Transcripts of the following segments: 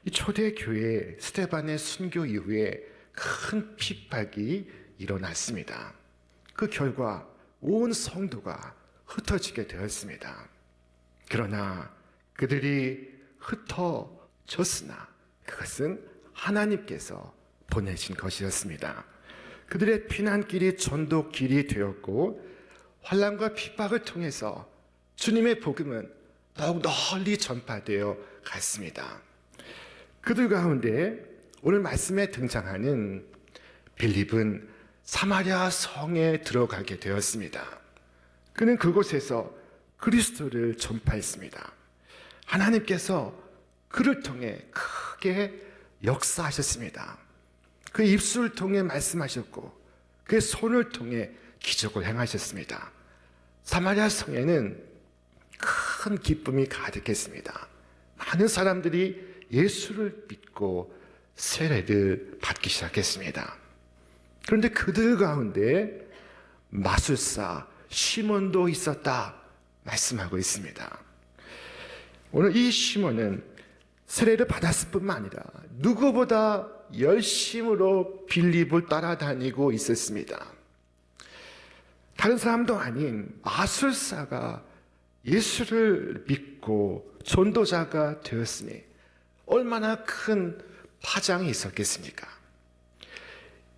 이 초대교회 스데반의 순교 이후에 큰 핍박이 일어났습니다. 그 결과 온 성도가 흩어지게 되었습니다. 그러나 그들이 흩어졌으나 그것은 하나님께서 보내신 것이었습니다. 그들의 피난길이 전도길이 되었고 환난과 핍박을 통해서 주님의 복음은 더욱 널리 전파되어 갔습니다. 그들 가운데 오늘 말씀에 등장하는 빌립은 사마리아 성에 들어가게 되었습니다. 그는 그곳에서 그리스도를 전파했습니다. 하나님께서 그를 통해 크게 역사하셨습니다. 그 입술을 통해 말씀하셨고 그의 손을 통해 기적을 행하셨습니다. 사마리아 성에는 큰 기쁨이 가득했습니다. 많은 사람들이 예수를 믿고 세례를 받기 시작했습니다. 그런데 그들 가운데 마술사 시몬도 있었다 말씀하고 있습니다. 오늘 이 시몬은 세례를 받았을 뿐만 아니라 누구보다 열심으로 빌립을 따라다니고 있었습니다. 다른 사람도 아닌 마술사가 예수를 믿고 전도자가 되었으니 얼마나 큰 파장이 있었겠습니까?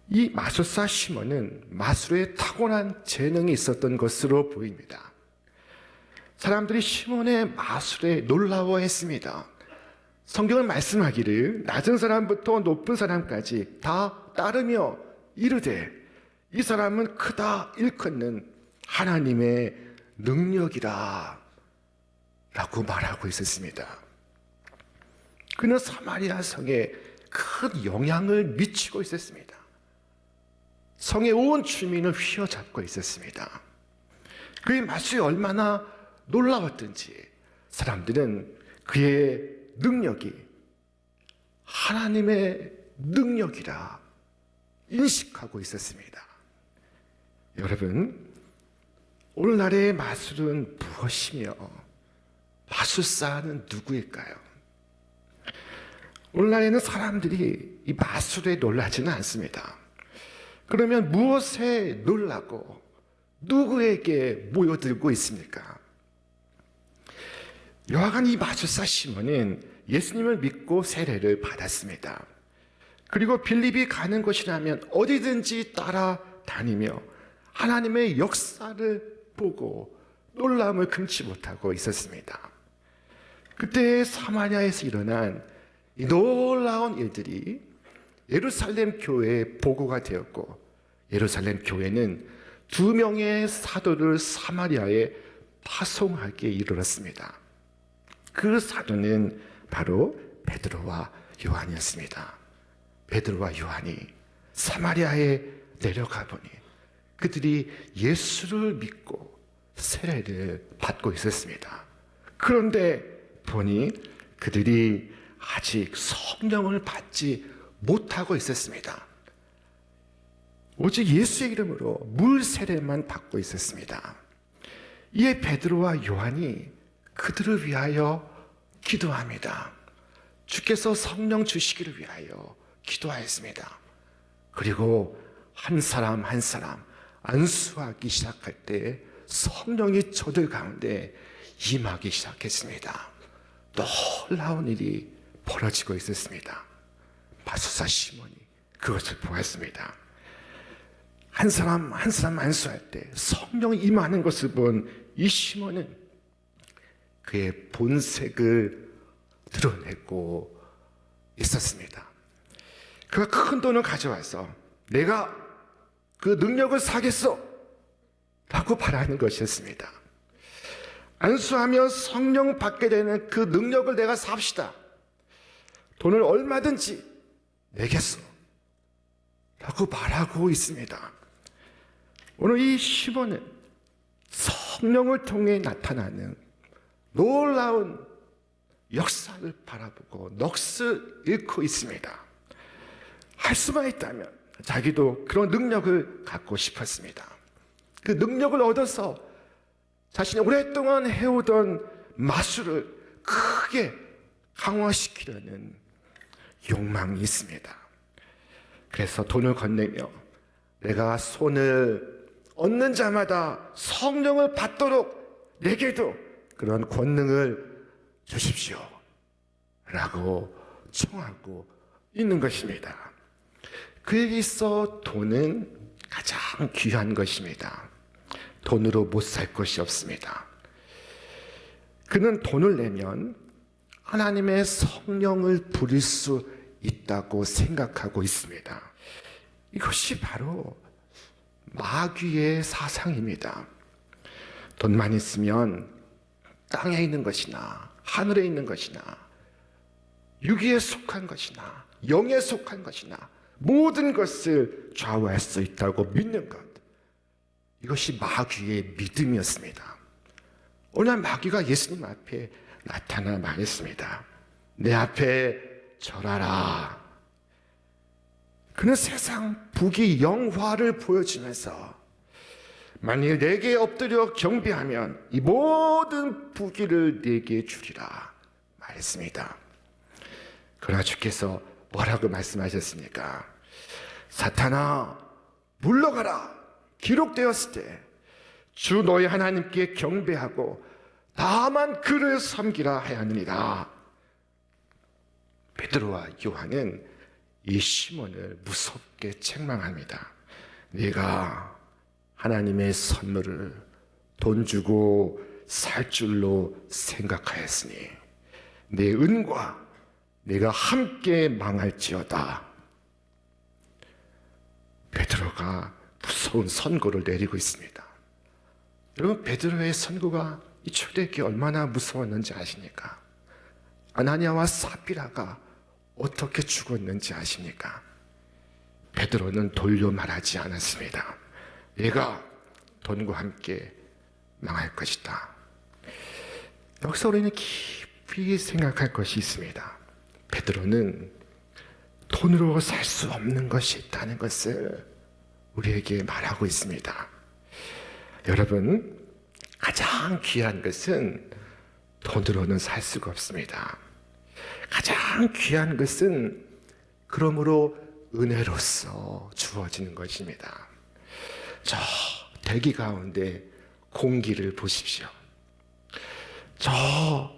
이 마술사 시몬은 마술에 타고난 재능이 있었던 것으로 보입니다. 사람들이 시몬의 마술에 놀라워했습니다. 성경은 말씀하기를 낮은 사람부터 높은 사람까지 다 따르며 이르되 이 사람은 크다 일컫는 하나님의 능력이라 라고 말하고 있었습니다. 그는 사마리아 성에 큰 영향을 미치고 있었습니다. 성의 온 주민을 휘어잡고 있었습니다. 그의 마술이 얼마나 놀라웠던지 사람들은 그의 능력이 하나님의 능력이라 인식하고 있었습니다. 여러분, 오늘날의 마술은 무엇이며 마술사는 누구일까요? 오늘날에는 사람들이 이 마술에 놀라지는 않습니다. 그러면 무엇에 놀라고 누구에게 모여들고 있습니까? 여하간 이 마술사 시몬은 예수님을 믿고 세례를 받았습니다. 그리고 빌립이 가는 곳이라면 어디든지 따라다니며 하나님의 역사를 보고 놀라움을 금치 못하고 있었습니다. 그때 사마리아에서 일어난 이 놀라운 일들이 예루살렘 교회에 보고가 되었고 예루살렘 교회는 2명의 사도를 사마리아에 파송하기에 이르렀습니다. 그 사도는 바로 베드로와 요한이었습니다. 베드로와 요한이 사마리아에 내려가 보니 그들이 예수를 믿고 세례를 받고 있었습니다. 그런데 보니 그들이 아직 성령을 받지 못하고 있었습니다. 오직 예수의 이름으로 물 세례만 받고 있었습니다. 이에 베드로와 요한이 그들을 위하여 기도합니다. 주께서 성령 주시기를 위하여 기도하였습니다. 그리고 한 사람 한 사람 안수하기 시작할 때 성령이 저들 가운데 임하기 시작했습니다. 놀라운 일이 벌어지고 있었습니다. 마술사 시몬이 그것을 보았습니다. 한 사람 한 사람 안수할 때 성령이 임하는 것을 본 이 시몬은 그의 본색을 드러내고 있었습니다. 그가 큰 돈을 가져와서 내가 그 능력을 사겠어 라고 바라는 것이었습니다. 안수하면 성령 받게 되는 그 능력을 내가 삽시다. 돈을 얼마든지 내겠어 라고 말하고 있습니다. 오늘 이 시몬은 성령을 통해 나타나는 놀라운 역사를 바라보고 넋을 잃고 있습니다. 할 수만 있다면 자기도 그런 능력을 갖고 싶었습니다. 그 능력을 얻어서 자신이 오랫동안 해오던 마술을 크게 강화시키려는 욕망이 있습니다. 그래서 돈을 건네며 내가 손을 얻는 자마다 성령을 받도록 내게도 그런 권능을 주십시오 라고 청하고 있는 것입니다. 그에게 있어 돈은 가장 귀한 것입니다. 돈으로 못 살 것이 없습니다. 그는 돈을 내면 하나님의 성령을 부릴 수 있다고 생각하고 있습니다. 이것이 바로 마귀의 사상입니다. 돈만 있으면 땅에 있는 것이나 하늘에 있는 것이나 육에 속한 것이나 영에 속한 것이나 모든 것을 좌우할 수 있다고 믿는 것. 이것이 마귀의 믿음이었습니다. 어느 날 마귀가 예수님 앞에 나타나 말했습니다. 내 앞에 절하라. 그는 세상 부귀 영화를 보여주면서 만일 내게 엎드려 경배하면 이 모든 부귀를 내게 주리라 말했습니다. 그러나 주께서 뭐라고 말씀하셨습니까? 사탄아 물러가라. 기록되었을 때 주 너희 하나님께 경배하고 다만 그를 섬기라 하였느니라. 베드로와 요한은 이 시몬을 무섭게 책망합니다. 네가 하나님의 선물을 돈 주고 살 줄로 생각하였으니 내 은과 네가 함께 망할지어다. 베드로가 무서운 선고를 내리고 있습니다. 여러분, 베드로의 선고가 이 초대교회 얼마나 무서웠는지 아십니까? 아나니아와 사피라가 어떻게 죽었는지 아십니까? 베드로는 돌려 말하지 않았습니다. 얘가 돈과 함께 망할 것이다. 여기서 우리는 깊이 생각할 것이 있습니다. 베드로는 돈으로 살 수 없는 것이 있다는 것을 우리에게 말하고 있습니다. 여러분, 가장 귀한 것은 돈으로는 살 수가 없습니다. 가장 귀한 것은 그러므로 은혜로서 주어지는 것입니다. 저 대기 가운데 공기를 보십시오. 저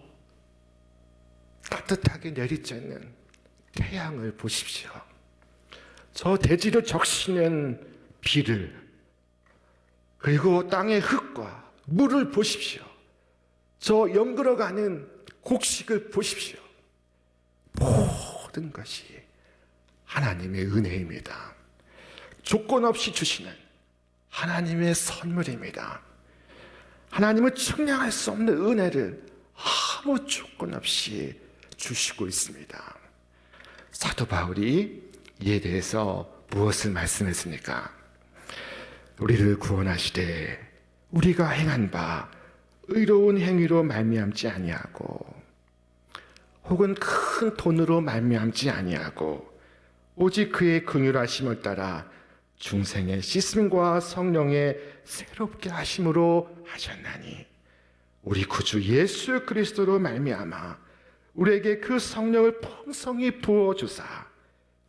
따뜻하게 내리쬐는 태양을 보십시오. 저 대지를 적시는 비를, 그리고 땅의 흙과 물을 보십시오. 저 연그러가는 곡식을 보십시오. 모든 것이 하나님의 은혜입니다. 조건 없이 주시는 하나님의 선물입니다. 하나님은 측량할 수 없는 은혜를 아무 조건 없이 주시고 있습니다. 사도 바울이 이에 대해서 무엇을 말씀했습니까? 우리를 구원하시되 우리가 행한 바 의로운 행위로 말미암지 아니하고 혹은 큰 돈으로 말미암지 아니하고 오직 그의 긍휼하심을 따라 중생의 씻음과 성령의 새롭게 하심으로 하셨나니 우리 구주 예수 그리스도로 말미암아 우리에게 그 성령을 풍성히 부어주사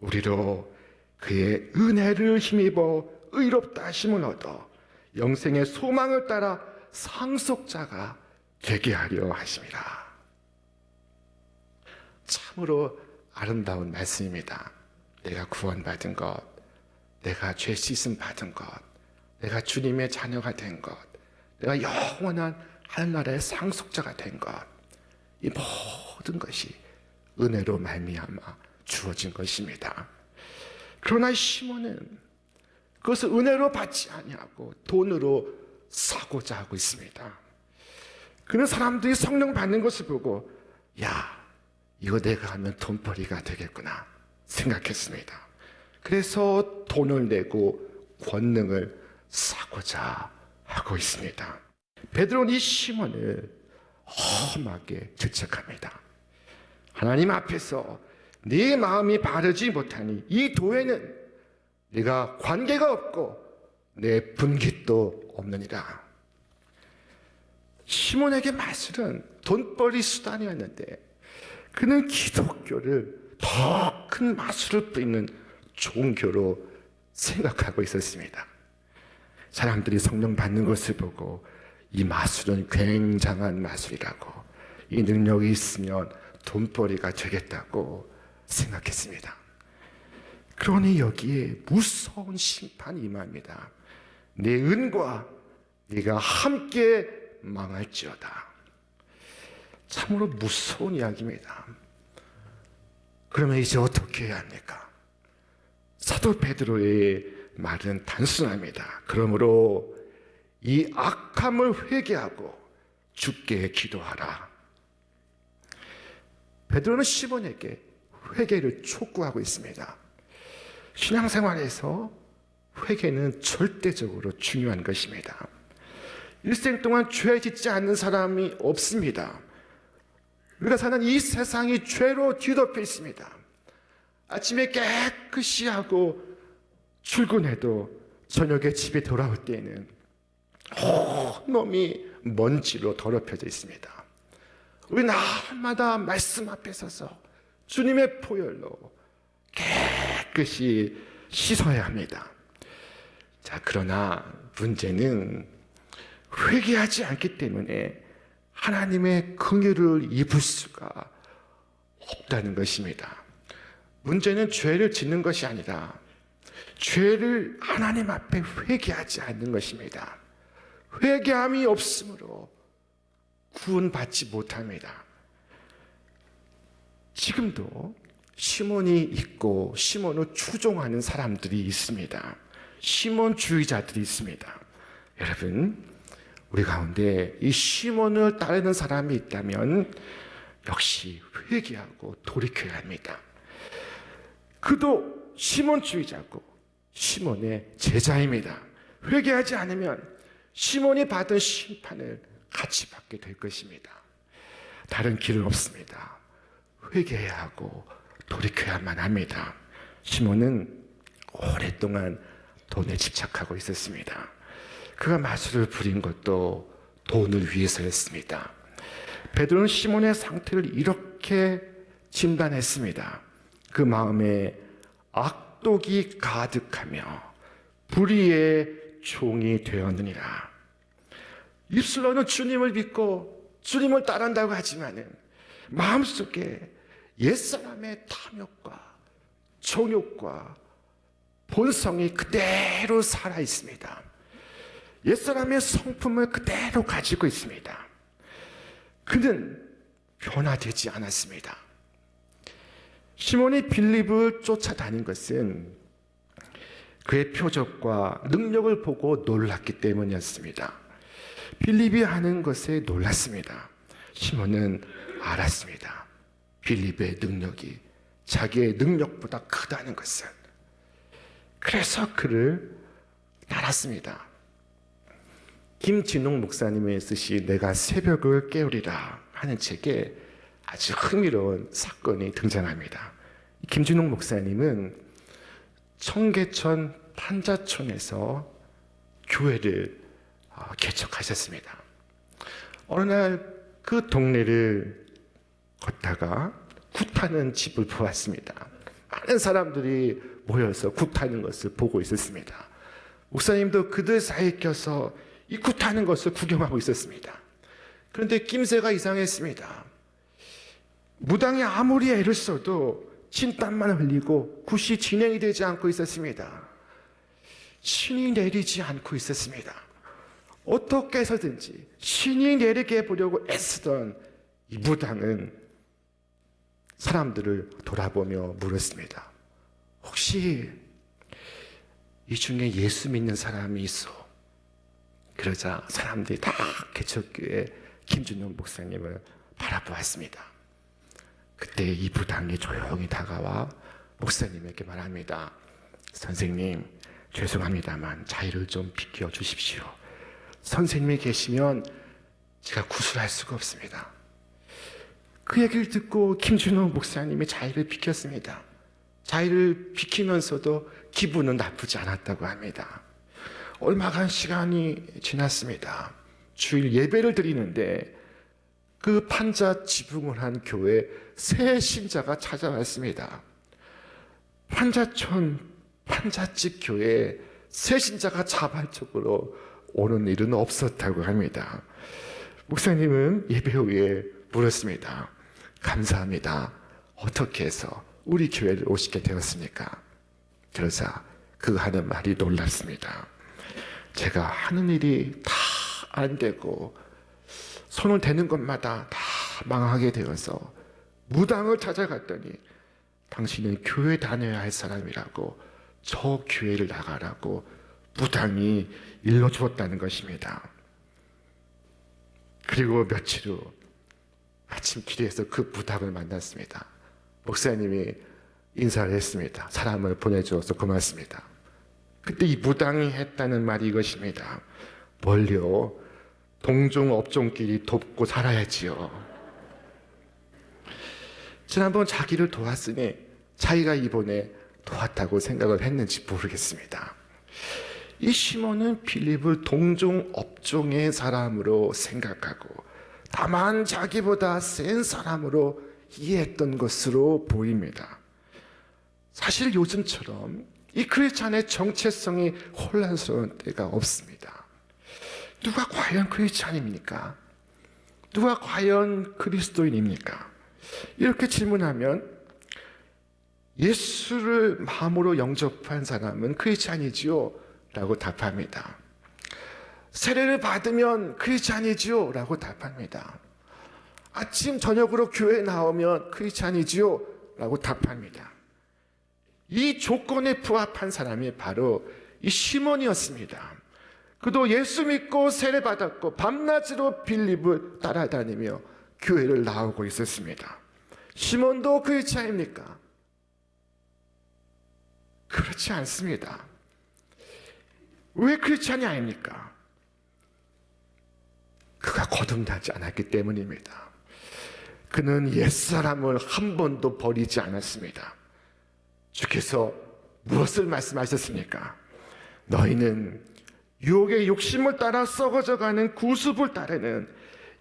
우리로 그의 은혜를 힘입어 의롭다 하심을 얻어 영생의 소망을 따라 상속자가 되게 하려 하심이라. 참으로 아름다운 말씀입니다. 내가 구원받은 것, 내가 죄 씻음 받은 것, 내가 주님의 자녀가 된 것, 내가 영원한 하늘나라의 상속자가 된 것, 이 모든 것이 은혜로 말미암아 주어진 것입니다. 그러나 시몬은 그것을 은혜로 받지 아니하고 돈으로 사고자 하고 있습니다. 그는 사람들이 성령 받는 것을 보고 야, 이거 내가 하면 돈벌이가 되겠구나 생각했습니다. 그래서 돈을 내고 권능을 사고자 하고 있습니다. 베드로는 이 시몬을 험하게 질책합니다. 하나님 앞에서 네 마음이 바르지 못하니 이 도에는 네가 관계가 없고 내 분깃도 없느니라. 시몬에게 마술은 돈벌이 수단이었는데 그는 기독교를 더 큰 마술을 뿌리는 종교로 생각하고 있었습니다. 사람들이 성령 받는 것을 보고 이 마술은 굉장한 마술이라고, 이 능력이 있으면 돈벌이가 되겠다고 생각했습니다. 그러니 여기에 무서운 심판이 임합니다. 내 은과 네가 함께 망할지어다. 참으로 무서운 이야기입니다. 그러면 이제 어떻게 해야 합니까? 사도 베드로의 말은 단순합니다. 그러므로 이 악함을 회개하고 주께 기도하라. 베드로는 시몬에게 회개를 촉구하고 있습니다. 신앙생활에서 회개는 절대적으로 중요한 것입니다. 일생 동안 죄 짓지 않는 사람이 없습니다. 우리가 사는 이 세상이 죄로 뒤덮여 있습니다. 아침에 깨끗이 하고 출근해도 저녁에 집에 돌아올 때에는 온몸이 먼지로 더럽혀져 있습니다. 우리 날마다 말씀 앞에 서서 주님의 보혈로 깨끗이 씻어야 합니다. 자, 그러나 문제는 회개하지 않기 때문에 하나님의 긍휼을 입을 수가 없다는 것입니다. 문제는 죄를 짓는 것이 아니라 죄를 하나님 앞에 회개하지 않는 것입니다. 회개함이 없으므로 구원받지 못합니다. 지금도 시몬이 있고 시몬을 추종하는 사람들이 있습니다. 시몬주의자들이 있습니다. 여러분, 우리 가운데 이 시몬을 따르는 사람이 있다면 역시 회개하고 돌이켜야 합니다. 그도 시몬주의자고 시몬의 제자입니다. 회개하지 않으면 시몬이 받은 심판을 같이 받게 될 것입니다. 다른 길은 없습니다. 회개해야 하고 돌이켜야만 합니다. 시몬은 오랫동안 돈에 집착하고 있었습니다. 그가 마술을 부린 것도 돈을 위해서였습니다. 베드로는 시몬의 상태를 이렇게 진단했습니다. 그 마음에 악독이 가득하며 불의의 종이 되었느니라. 입술로는 주님을 믿고 주님을 따른다고 하지만은 마음속에 옛사람의 탐욕과 정욕과 본성이 그대로 살아 있습니다. 옛사람의 성품을 그대로 가지고 있습니다. 그는 변화되지 않았습니다. 시몬이 빌립을 쫓아다닌 것은 그의 표적과 능력을 보고 놀랐기 때문이었습니다. 빌립이 하는 것에 놀랐습니다. 시몬은 알았습니다. 빌립의 능력이 자기의 능력보다 크다는 것을. 그래서 그를 따랐습니다. 김진웅 목사님의 쓰신 내가 새벽을 깨우리라 하는 책에 아주 흥미로운 사건이 등장합니다. 김진웅 목사님은 청계천 판자촌에서 교회를 개척하셨습니다. 어느 날 그 동네를 걷다가 굿하는 집을 보았습니다. 많은 사람들이 모여서 굿하는 것을 보고 있었습니다. 목사님도 그들 사이에 껴서 이 굿하는 것을 구경하고 있었습니다. 그런데 낌새가 이상했습니다. 무당이 아무리 애를 써도 진땀만 흘리고 굿이 진행이 되지 않고 있었습니다. 신이 내리지 않고 있었습니다. 어떻게 해서든지 신이 내리게 해보려고 애쓰던 이 무당은 사람들을 돌아보며 물었습니다. 혹시 이 중에 예수 믿는 사람이 있어? 그러자 사람들이 다 개척교회 김준영 목사님을 바라보았습니다. 그때 이 무당이 조용히 다가와 목사님에게 말합니다. 선생님, 죄송합니다만 자리를 좀 비켜주십시오. 선생님이 계시면 제가 구술할 수가 없습니다. 그 얘기를 듣고 김준호 목사님이 자리를 비켰습니다. 자리를 비키면서도 기분은 나쁘지 않았다고 합니다. 얼마간 시간이 지났습니다. 주일 예배를 드리는데 그 판자 지붕을 한 교회 새 신자가 찾아왔습니다. 판자촌 판자집 교회에 새 신자가 자발적으로 오는 일은 없었다고 합니다. 목사님은 예배 후에 물었습니다. 감사합니다. 어떻게 해서 우리 교회를 오시게 되었습니까? 그러자 그 하는 말이 놀랍습니다. 제가 하는 일이 다 안 되고 손을 대는 것마다 다 망하게 되어서 무당을 찾아갔더니 당신은 교회 다녀야 할 사람이라고 저 교회를 나가라고 무당이 일러주었다는 것입니다. 그리고 며칠 후 아침 길에서 그 무당을 만났습니다. 목사님이 인사를 했습니다. 사람을 보내주어서 고맙습니다. 그때 이 무당이 했다는 말이 이것입니다. 뭘요? 동종 업종끼리 돕고 살아야지요. 지난번 자기를 도왔으니 자기가 이번에 도왔다고 생각을 했는지 모르겠습니다. 이 시몬은 빌립을 동종 업종의 사람으로 생각하고 다만 자기보다 센 사람으로 이해했던 것으로 보입니다. 사실 요즘처럼 이 크리스찬의 정체성이 혼란스러운 때가 없습니다. 누가 과연 크리스찬입니까? 누가 과연 그리스도인입니까? 이렇게 질문하면 예수를 마음으로 영접한 사람은 크리스찬이지요? 라고 답합니다. 세례를 받으면 크리스찬이지요? 라고 답합니다. 아침 저녁으로 교회에 나오면 크리스찬이지요? 라고 답합니다. 이 조건에 부합한 사람이 바로 이 시몬이었습니다. 그도 예수 믿고 세례 받았고 밤낮으로 빌립을 따라다니며 교회를 나오고 있었습니다. 시몬도 크리스찬입니까? 그렇지 않습니다. 왜 크리스찬이 아닙니까? 그가 거듭나지 않았기 때문입니다. 그는 옛사람을 한 번도 버리지 않았습니다. 주께서 무엇을 말씀하셨습니까? 너희는 유혹의 욕심을 따라 썩어져가는 구습을 따르는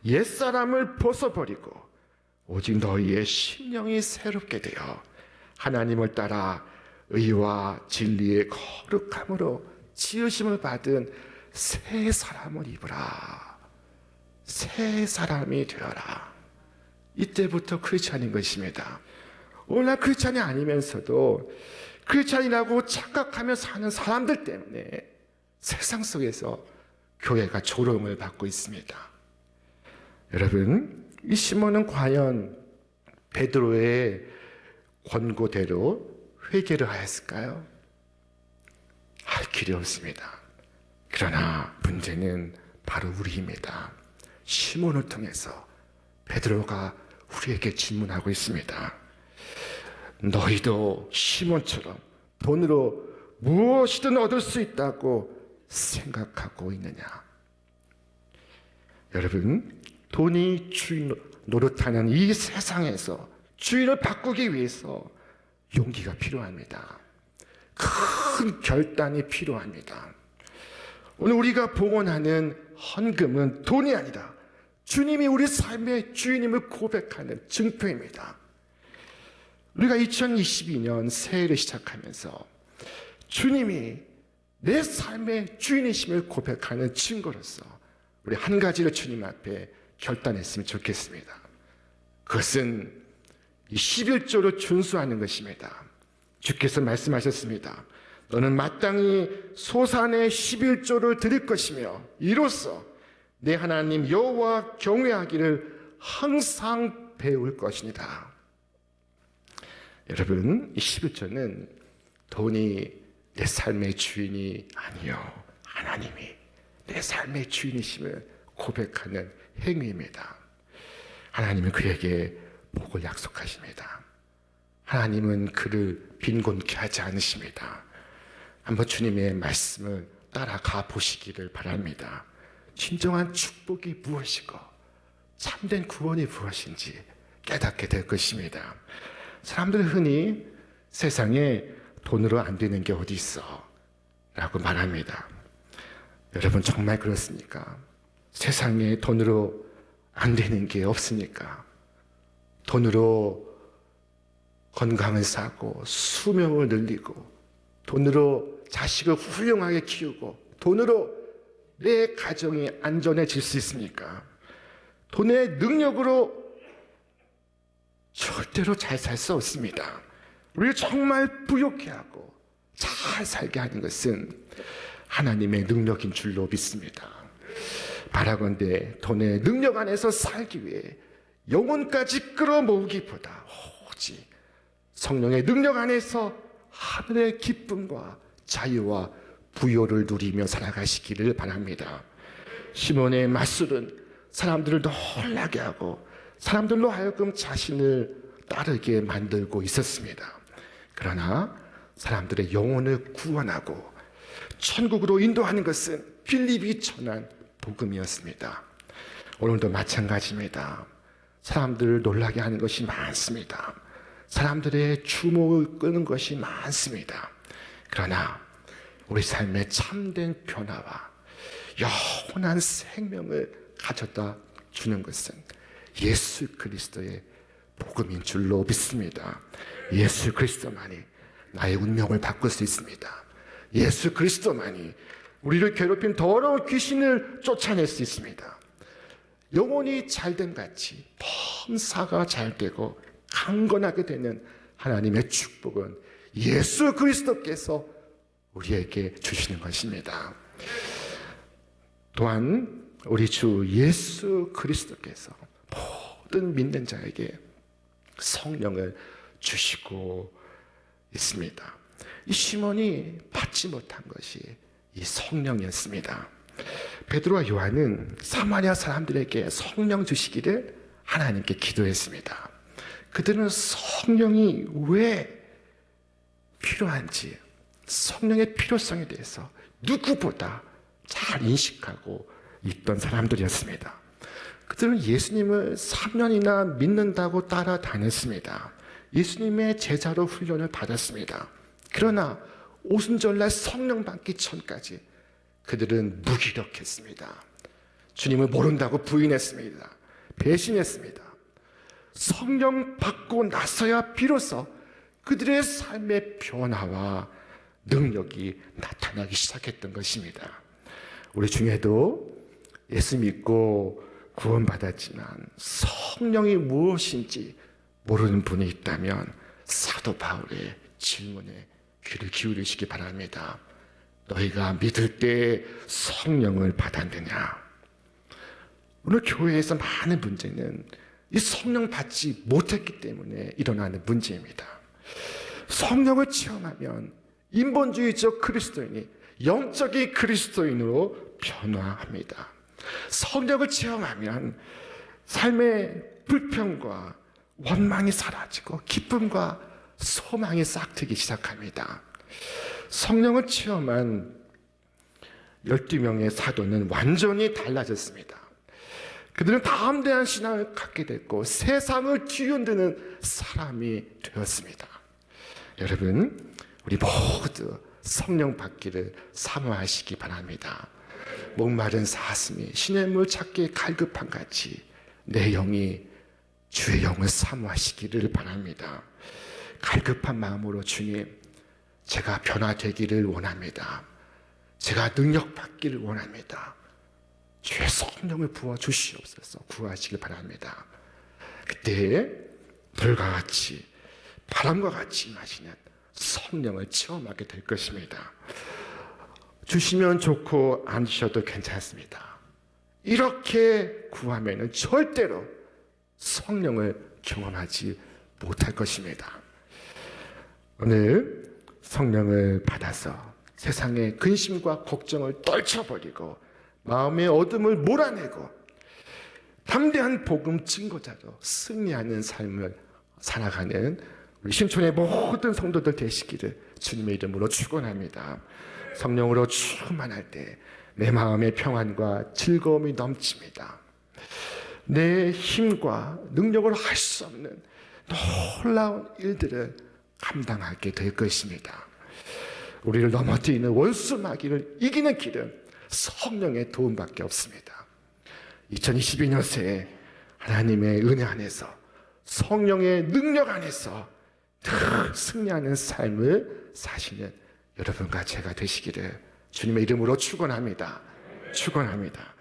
옛사람을 벗어버리고 오직 너희의 심령이 새롭게 되어 하나님을 따라 의와 진리의 거룩함으로 지으심을 받은 새 사람을 입으라. 새 사람이 되어라. 이때부터 크리스찬인 것입니다. 오늘날 크리스찬이 아니면서도 크리스찬이라고 착각하며 사는 사람들 때문에 세상 속에서 교회가 조롱을 받고 있습니다. 여러분, 이 시몬은 과연 베드로의 권고대로 회개를 하였을까요? 할 길이 없습니다. 그러나 문제는 바로 우리입니다. 시몬을 통해서 베드로가 우리에게 질문하고 있습니다. 너희도 시몬처럼 돈으로 무엇이든 얻을 수 있다고 생각하고 있느냐? 여러분, 돈이 주인 노릇하는 이 세상에서 주인을 바꾸기 위해서 용기가 필요합니다. 큰 결단이 필요합니다. 오늘 우리가 봉헌하는 헌금은 돈이 아니다. 주님이 우리 삶의 주인임을 고백하는 증표입니다. 우리가 2022년 새해를 시작하면서 주님이 내 삶의 주인이심을 고백하는 증거로서 우리 한 가지를 주님 앞에 결단했으면 좋겠습니다. 그것은 이 11조를 준수하는 것입니다. 주께서 말씀하셨습니다. 너는 마땅히 소산의 11조를 드릴 것이며 이로써 내 하나님 여호와 경외하기를 항상 배울 것이니다. 여러분, 이 11조는 돈이 내 삶의 주인이 아니요 하나님이 내 삶의 주인이심을 고백하는 행위입니다. 하나님은 그에게 복을 약속하십니다. 하나님은 그를 빈곤케 하지 않으십니다. 한번 주님의 말씀을 따라가 보시기를 바랍니다. 진정한 축복이 무엇이고 참된 구원이 무엇인지 깨닫게 될 것입니다. 사람들은 흔히 세상에 돈으로 안 되는 게 어디 있어? 라고 말합니다. 여러분 정말 그렇습니까? 세상에 돈으로 안 되는 게 없으니까 돈으로 건강을 사고 수명을 늘리고 돈으로 자식을 훌륭하게 키우고 돈으로 내 가정이 안전해질 수 있습니까? 돈의 능력으로 절대로 잘 살 수 없습니다. 우리를 정말 부유케 하고 잘 살게 하는 것은 하나님의 능력인 줄로 믿습니다. 바라건대 돈의 능력 안에서 살기 위해 영혼까지 끌어모으기보다 오직 성령의 능력 안에서 하늘의 기쁨과 자유와 부요를 누리며 살아가시기를 바랍니다. 시몬의 맞술은 사람들을 놀라게 하고 사람들로 하여금 자신을 따르게 만들고 있었습니다. 그러나 사람들의 영혼을 구원하고 천국으로 인도하는 것은 빌립이 전한 복음이었습니다. 오늘도 마찬가지입니다. 사람들을 놀라게 하는 것이 많습니다. 사람들의 주목을 끄는 것이 많습니다. 그러나 우리 삶의 참된 변화와 영원한 생명을 가져다 주는 것은 예수 그리스도의 복음인 줄로 믿습니다. 예수 그리스도만이 나의 운명을 바꿀 수 있습니다. 예수 그리스도만이 우리를 괴롭힌 더러운 귀신을 쫓아낼 수 있습니다. 영혼이 잘된 같이 범사가 잘되고 강건하게 되는 하나님의 축복은 예수 그리스도께서 우리에게 주시는 것입니다. 또한 우리 주 예수 그리스도께서 모든 믿는 자에게 성령을 주시고 있습니다. 이 시몬이 받지 못한 것이 이 성령이었습니다. 베드로와 요한은 사마리아 사람들에게 성령 주시기를 하나님께 기도했습니다. 그들은 성령이 왜 필요한지, 성령의 필요성에 대해서 누구보다 잘 인식하고 있던 사람들이었습니다. 그들은 예수님을 3년이나 믿는다고 따라다녔습니다. 예수님의 제자로 훈련을 받았습니다. 그러나 오순절날 성령 받기 전까지 그들은 무기력했습니다. 주님을 모른다고 부인했습니다. 배신했습니다. 성령 받고 나서야 비로소 그들의 삶의 변화와 능력이 나타나기 시작했던 것입니다. 우리 중에도 예수 믿고 구원받았지만 성령이 무엇인지 모르는 분이 있다면 사도 바울의 질문에 귀를 기울이시기 바랍니다. 너희가 믿을 때 성령을 받았느냐? 오늘 교회에서 많은 문제는 이 성령 받지 못했기 때문에 일어나는 문제입니다. 성령을 체험하면 인본주의적 그리스도인이 영적인 그리스도인으로 변화합니다. 성령을 체험하면 삶의 불평과 원망이 사라지고 기쁨과 소망이 싹트기 시작합니다. 성령을 체험한 12명의 사도는 완전히 달라졌습니다. 그들은 담대한 신앙을 갖게 됐고 세상을 뒤흔드는 사람이 되었습니다. 여러분, 우리 모두 성령 받기를 사모하시기 바랍니다. 목마른 사슴이 시냇물 찾기에 갈급한 같이 내 영이 주의 영을 사모하시기를 바랍니다. 갈급한 마음으로 주님, 제가 변화되기를 원합니다. 제가 능력 받기를 원합니다. 주의 성령을 부어 주시옵소서 구하시길 바랍니다. 그때 불과 같이 바람과 같이 임하시는 성령을 체험하게 될 것입니다. 주시면 좋고 안 주셔도 괜찮습니다. 이렇게 구하면 절대로 성령을 경험하지 못할 것입니다. 오늘 성령을 받아서 세상의 근심과 걱정을 떨쳐버리고 마음의 어둠을 몰아내고 담대한 복음 증거자로 승리하는 삶을 살아가는 우리 신촌의 모든 성도들 되시기를 주님의 이름으로 축원합니다. 성령으로 충만할 때 내 마음의 평안과 즐거움이 넘칩니다. 내 힘과 능력으로 할 수 없는 놀라운 일들을 감당하게 될 것입니다. 우리를 넘어뜨리는 원수 마귀를 이기는 길은 성령의 도움밖에 없습니다. 2022년 새에 하나님의 은혜 안에서 성령의 능력 안에서 늘 승리하는 삶을 사시는 여러분과 제가 되시기를 주님의 이름으로 축원합니다. 축원합니다.